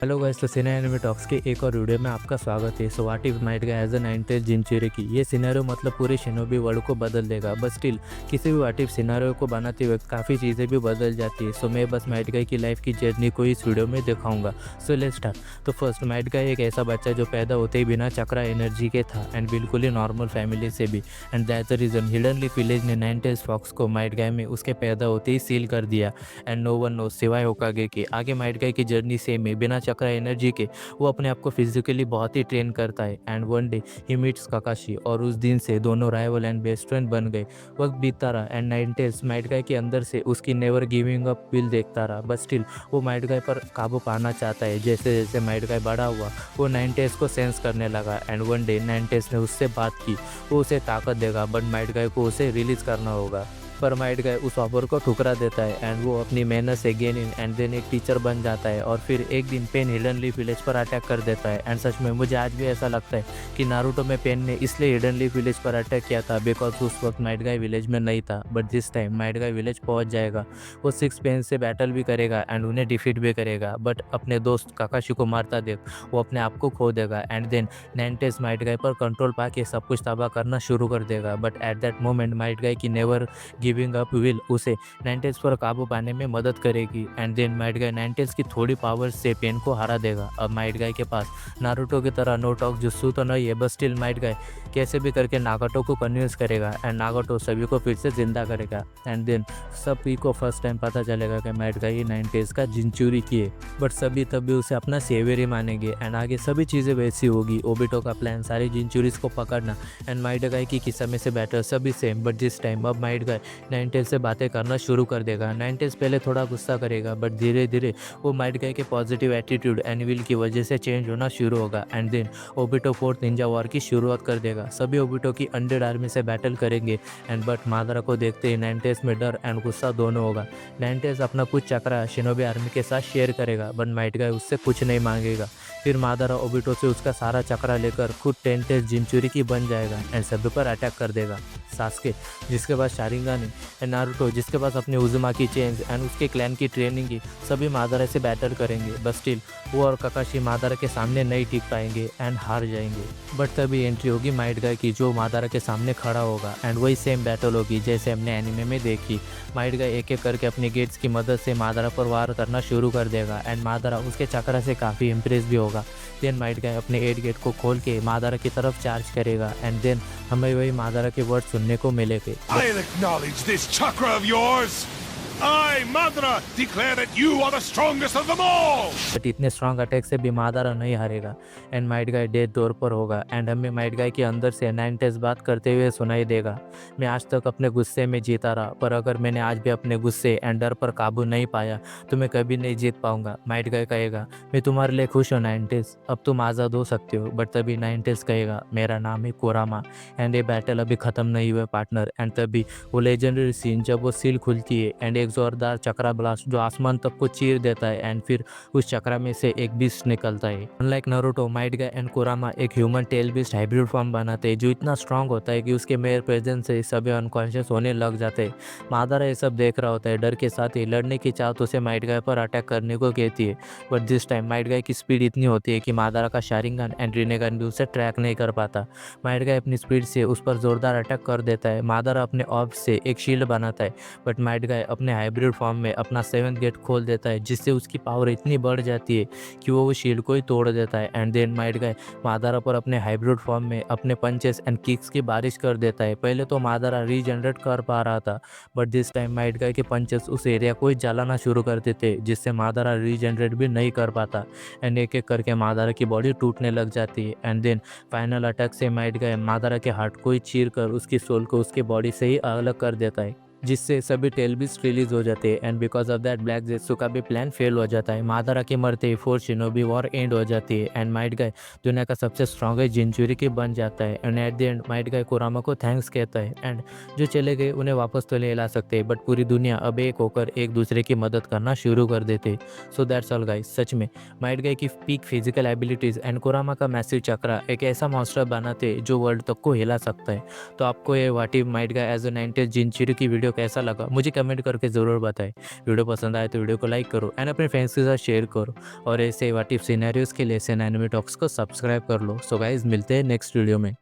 Hello guys, तो सिने anime talks के एक और वीडियो में आपका स्वागत है। So what if Might Guy as a nineties jinchuriki, ये सिनेरियो मतलब पूरे शिनोबी वर्ल्ड को बदल देगा। बट स्टिल किसी भी व्हाट इफ सिनेरियो को बनाते वक्त काफ़ी चीज़ें भी बदल जाती है। सो मैं बस माइट गाय की लाइफ की जर्नी को इस वीडियो में दिखाऊंगा। So let's start. तो फर्स्ट, माइट गाय एक ऐसा बच्चा जो पैदा होते ही बिना चक्रा एनर्जी के था एंड बिल्कुल ही नॉर्मल फैमिली से भी। And that's the reason hidden leaf village ने नाइनटीज फॉक्स को माइट गाय में उसके पैदा होते ही सील कर दिया। एंड नो वन नो सिवाय होकागे के आगे माइट गाय की जर्नी सेम है। बिना चक्रा एनर्जी के वो अपने आप को फिजिकली बहुत ही ट्रेन करता है। And one day he meets काकाशी और उस दिन से दोनों राइवल एंड बेस्ट फ्रेंड बन गए। वक्त बीतता रहा एंड नाइनटेस माइट गाय के अंदर से उसकी नेवर गिविंग अप विल देखता रहा। बट स्टिल वो माइट गाय पर काबू पाना चाहता है। जैसे जैसे माइट गाय बड़ा हुआ वो नाइनटेस को सेंस करने लगा। एंड वन डे नाइनटेस ने उससे बात की, वो उसे ताकत देगा बट माइट गाय को उसे रिलीज करना होगा। पर माइट गाय उस ऑफर को ठुकरा देता है एंड वो अपनी मेहनत से गेन इन एंड देन एक टीचर बन जाता है। और फिर एक दिन पेन हिडन लीफ विलेज पर अटैक कर देता है। एंड सच में मुझे आज भी ऐसा लगता है कि नारुतो में पेन ने इसलिए हिडन लीफ विलेज पर अटैक किया था बिकॉज उस वक्त माइट गाय विलेज में नहीं था। But this time Might Guy village पहुंच जाएगा। वो सिक्स पेन से बैटल भी करेगा एंड उन्हें डिफीट भी करेगा। बट अपने दोस्त काकाशी को मारता देख वो अपने आप को खो देगा। एंड देन नाइनटेस माइट गाय पर कंट्रोल पाके सब कुछ तबाह करना शुरू कर देगा। But at that moment Might Guy की नेवर गिविंग अप विल उसे नाइनटेस पर काबू पाने में मदद करेगी। एंड देन माइट गाय नाइनटेस की थोड़ी पावर से पेन को हरा देगा। अब माइट गाय के पास नारुतो की तरह नो टॉक जुत्सु तो नहीं है, बस स्टिल माइट गाय कैसे भी करके नागाटो को कन्विंस करेगा एंड नागाटो सभी को फिर से जिंदा करेगा। एंड देन सभी को फर्स्ट टाइम पता चलेगा कि माइट गाय ही नाइनटेस का जिंचुरी की है। बट सभी तभी उसे अपना सेवियर ही मानेंगे एंड आगे सभी चीज़ें वैसी होगी। ओबिटो का प्लान सारी जिंचुरीज को पकड़ना एंड माइट गाय की किस्म से बैटर सभी सेम। बट दिस टाइम अब माइट गाय नाइनटेस से बातें करना शुरू कर देगा। नाइनटेस पहले थोड़ा गुस्सा करेगा बट धीरे धीरे वो माइट गाय के पॉजिटिव एटीट्यूड एंड विल की वजह से चेंज होना शुरू होगा। And then Obito fourth ninja war की शुरुआत कर देगा। सभी ओबिटो की अनडेड आर्मी से बैटल करेंगे एंड बट मादरा को देखते ही नाइनटेस में डर एंड गुस्सा दोनों होगा। नाइनटेस अपना कुछ चक्रा शिनोबी आर्मी के साथ शेयर करेगा बट माइट गाय उससे कुछ नहीं मांगेगा। फिर मादरा ओबिटो से उसका सारा चक्रा लेकर खुद टेंटेस जिंचुरी की बन जाएगा एंड सभी पर अटैक कर देगा। सास्के जिसके पास शारिंगान है एंड नारुतो जिसके पास अपने उजुमा की चेंज एंड उसके क्लैन की ट्रेनिंग की, सभी मादरा से बैटल करेंगे। बट स्टिल वो और काकाशी मादरा के सामने नहीं टिक पाएंगे एंड हार जाएंगे। बट तभी एंट्री होगी माइट गाय की जो मादरा के सामने खड़ा होगा एंड वही सेम बैटल होगी जैसे हमने एनिमे में देखी। माइट गाय एक एक करके अपने गेट्स की मदद से मादरा पर वार करना शुरू कर देगा एंड मादरा उसके चक्रा से काफ़ी इम्प्रेस भी होगा। देन माइट गाय अपने 8 गेट को खोल के मादरा की तरफ चार्ज करेगा एंड देन हमें वही मादरा के वर्ड सुनने को मिलेंगे। I'll acknowledge this chakra of yours. I, Madara, declare that you are the strongest of them all. But इतने स्ट्रॉन्ग अटैक से भी मादरा नहीं हारेगा and Might guy death door पर होगा। एंड हमें माइट गाय के अंदर से नाइनटेस बात करते हुए सुनाई देगा, मैं आज तक अपने गुस्से में जीता रहा पर अगर मैंने आज भी अपने गुस्से एंड डर पर काबू नहीं पाया तो मैं कभी नहीं जीत पाऊंगा। माइट गाय कहेगा, मैं तुम्हारे लिए खुश हूँ नाइनटेस, अब तुम आज़ाद हो सकते हो। बट तभी नाइनटेस कहेगा, मेरा नाम है कोरामा एंड ये बैटल अभी ख़त्म नहीं हुआ पार्टनर। एंड तभी वो लेजेंडरी सीन जब वो सील खुलती है एंड एक जोरदार चक्रा ब्लास्ट जो आसमान तक को चीर देता है एंड फिर उस चक्रा में से एक बीस्ट निकलता है। Unlike Naruto, Might Guy and Kurama एक human tail beast hybrid form बनाते हैं जो इतना स्ट्रांग होता है कि उसके मेयर प्रेजेंस से सभी अनकॉन्शियस होने लग जाते हैं। मादरा ये सब देख रहा होता है, डर के साथ ही लड़ने की चाहत उसे माइट गाय पर अटैक करने को कहती है। But this time Might Guy की स्पीड इतनी होती है कि मादरा का शारिंगन एंड रिनेगन भी उसे ट्रैक नहीं कर पाता। माइट गाय अपनी स्पीड से उस पर जोरदार अटैक कर देता है। मादरा अपने ऑफ से एक शील्ड बनाता है बट माइट गाय अपने हाइब्रिड फॉर्म में अपना 7th गेट खोल देता है जिससे उसकी पावर इतनी बढ़ जाती है कि वो शील्ड को ही तोड़ देता है। एंड देन माइट गाय मादरा पर अपने हाइब्रिड फॉर्म में अपने पंचेस एंड किक्स की बारिश कर देता है। पहले तो मादरा रीजनरेट कर पा रहा था but this time Might Guy के पंचेस उस एरिया को ही जलाना शुरू कर देते जिससे मादरा रीजनरेट भी नहीं कर पाता एंड एक एक करके मादरा की बॉडी टूटने लग जाती है। एंड देन फाइनल अटैक से माइट गाय मादरा के हार्ट को ही चीर कर उसकी सोल को उसके बॉडी से ही अलग कर देता है जिससे सभी टेल बीस्ट रिलीज हो जाते हैं। And because of that Black Zetsu का भी प्लान फेल हो जाता है। मादरा के मरते ही फोर्थ शिनोबी वॉर एंड हो जाती है एंड माइट गाय दुनिया का सबसे स्ट्रॉन्गेस्ट जिंचुरिकी बन जाता है। And at the end Might Guy Kurama को थैंक्स कहता है एंड जो चले गए उन्हें वापस तो ले ला सकते बट पूरी दुनिया अब एक होकर एक दूसरे की मदद करना शुरू कर देते। सो दैट्स ऑल गाइस, सच में माइट गाय की पीक फिजिकल एबिलिटीज एंड कोरामा का मैसिव चक्रा एक ऐसा मॉन्स्टर बनाते जो वर्ल्ड तक को हिला सकता है। तो आपको ये what if Might Guy as a 90s jinchuriki video video कैसा लगा मुझे कमेंट करके ज़रूर बताएं। वीडियो पसंद आए तो वीडियो को लाइक करो एंड अपने फ्रेंड्स के साथ शेयर करो और ऐसे व्हाट इफ सिनेरियोज़ के लिए एनिमे टॉक्स को सब्सक्राइब कर लो। सो गाइस मिलते हैं नेक्स्ट वीडियो में।